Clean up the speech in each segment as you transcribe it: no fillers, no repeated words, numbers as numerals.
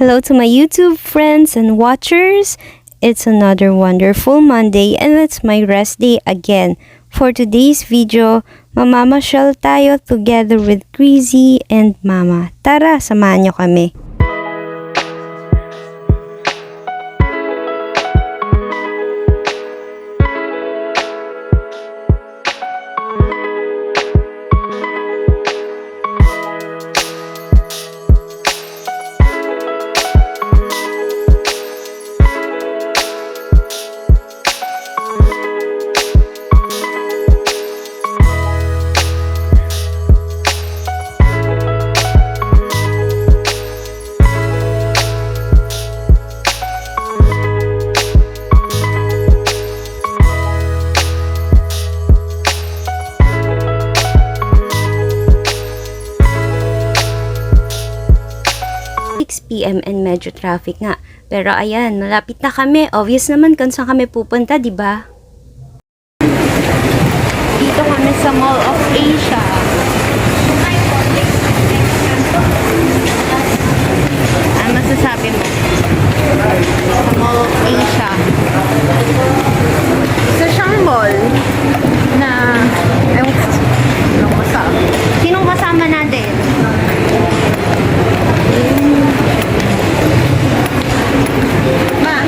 Hello to my YouTube friends and watchers. It's another wonderful Monday and it's my rest day again. For today's video, mamamasyal tayo together with Greasy and Mama. Tara, samahan nyo kami. 6 PM and medyo traffic nga. Pero ayan, malapit na kami. Obvious naman kung saan kami pupunta, di ba? Dito kami sa Mall of Asia. Ano masasabi mo? Sa Mall of Asia. Sa siyang mall na ewan ko sinong kasama. Sinong kasama natin? Ma!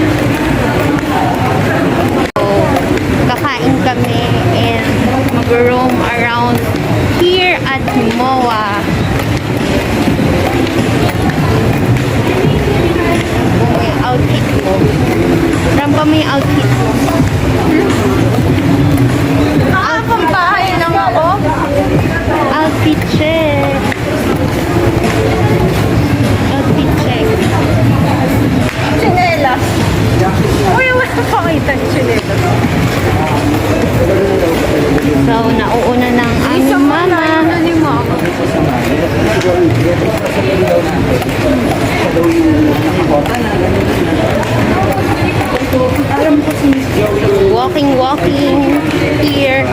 So, kakain kami and mag-roam around here at MOA. May outfit mo. Rampa mo yung outfit mo. Pambahay lang ako. Outfit check. Outfit check. Chinelas. Uy, wala pa kita ng chinelas. So, nauuna ng aming mama. Ano ni mama? Walking here.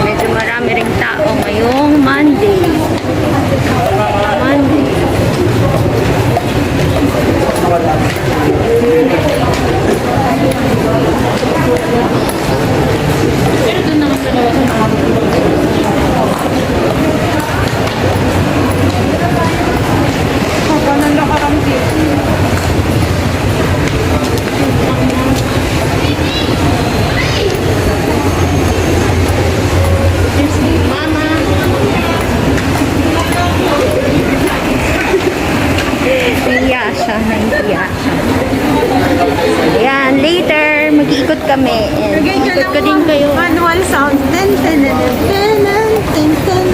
Medyo marami ring tao ngayong Monday. Ayan, later, mag-iikot kami. And ikot ko din kayo. Manual sound. Ten, ten, ten, ten, ten, ten.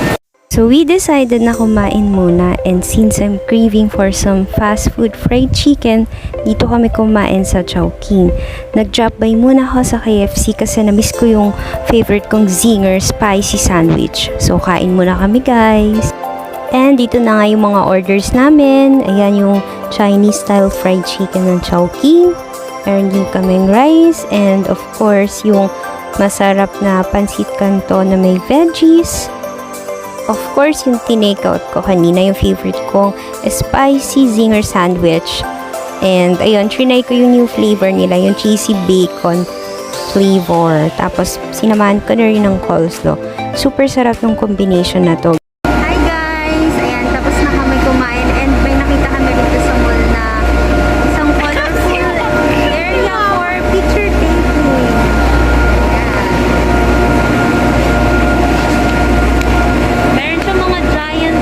So, we decided na kumain muna. And since I'm craving for some fast food fried chicken, dito kami kumain sa Chowking. Nag-drop by muna ako sa KFC kasi na-miss ko yung favorite kong Zinger Spicy Sandwich. So, kain muna kami, guys. And dito na nga yung mga orders namin. Ayan yung Chinese style fried chicken ng Chowking. Meron din kaming rice. And of course, yung masarap na pansit canton na may veggies. Of course, yung tinake-out ko kanina, yung favorite kong spicy zinger sandwich. And ayun, trinay ko yung new flavor nila, yung cheesy bacon flavor. Tapos, sinamahan ko na rin ng coleslaw. Super sarap ng combination na to. Hi guys! Ayan, tapos na kami kumain and may nakita kami dito sa mall na isang colorful area for picture taking. Meron siya mga giant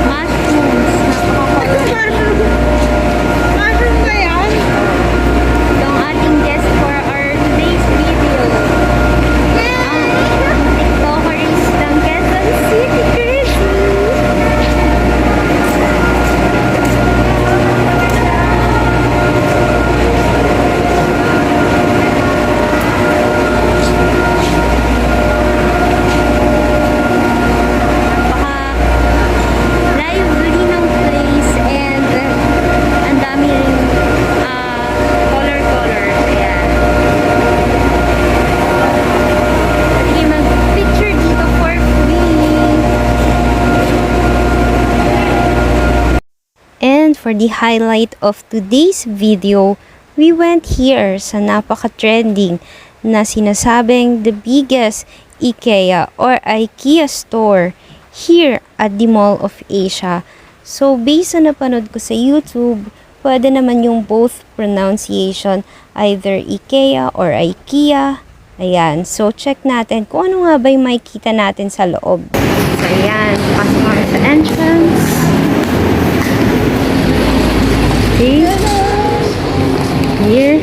mushrooms. Napaka-colorful. Mushroom ba yan? Ito ang ating guest for our today's video. Ang TikTokers ng Quezon City. for the highlight of today's video, we went here sa napaka-trending na sinasabing the biggest Ikea or Ikea store here at the Mall of Asia. So, based sa napanood ko sa YouTube, pwede naman yung both pronunciation, either Ikea or Ikea. Ayan, so check natin kung ano nga ba yung makikita natin sa loob. So, ayan, pasok kami sa entrance. Okay. Here.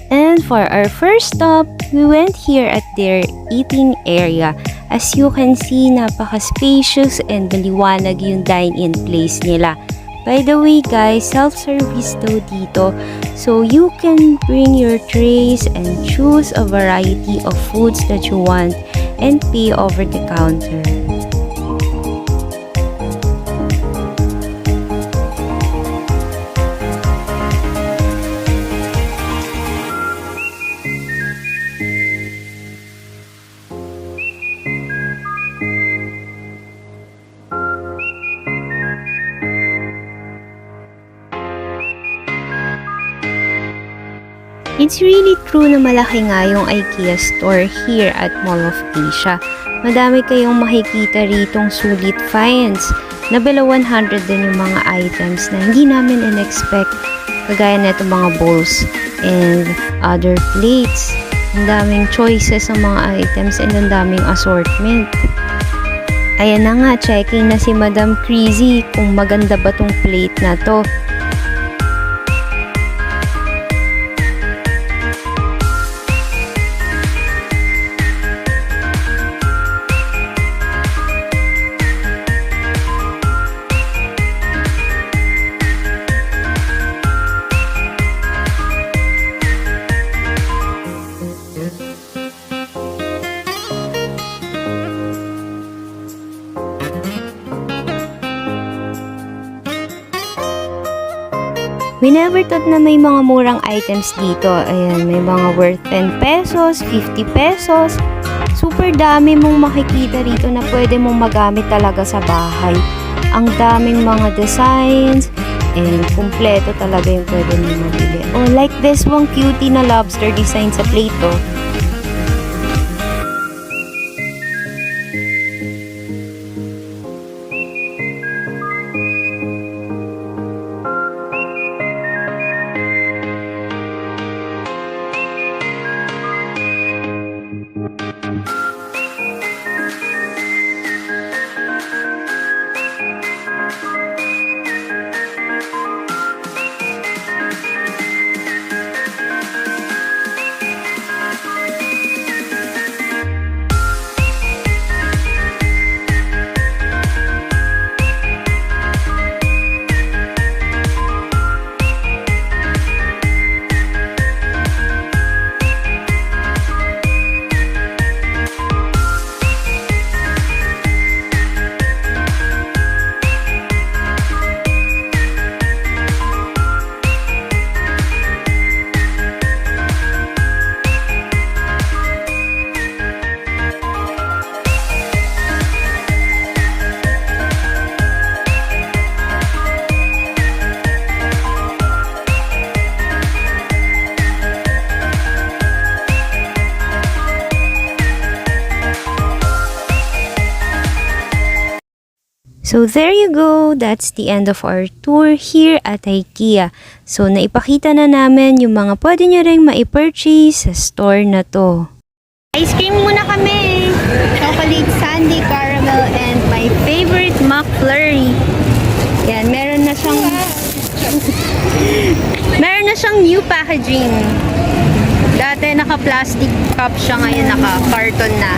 And for our first stop, we went here at their eating area. As you can see, napaka-spacious and maliwanag yung dine-in place nila. By the way guys, self-service daw dito. So you can bring your trays and choose a variety of foods that you want and pay over the counter. It's really true na malaki nga yung Ikea store here at Mall of Asia. Madami kayong makikita ritong sulit finds. Na below 100 din yung mga items na hindi namin in-expect. Kagaya na itong mga bowls and other plates. Ang daming choices sa mga items and ang daming assortment. Ayan na nga, checking na si Madam Crazy kung maganda ba tong plate na to. We never thought na may mga murang items dito. Ayan, may mga worth 10 pesos, 50 pesos. Super dami mong makikita rito na pwede mong magamit talaga sa bahay. Ang daming mga designs and kumpleto talaga yung pwede mong mabili. Oh, like this one cutie na lobster design sa plate, oh. So there you go, that's the end of our tour here at IKEA. So naipakita na namin yung mga pwede nyo rin ma-purchase sa store na to. Ice cream muna kami! Chocolate sundae, caramel, and my favorite McFlurry. Yan, meron na siyang new packaging. Dati naka-plastic cup siya, ngayon naka-carton na.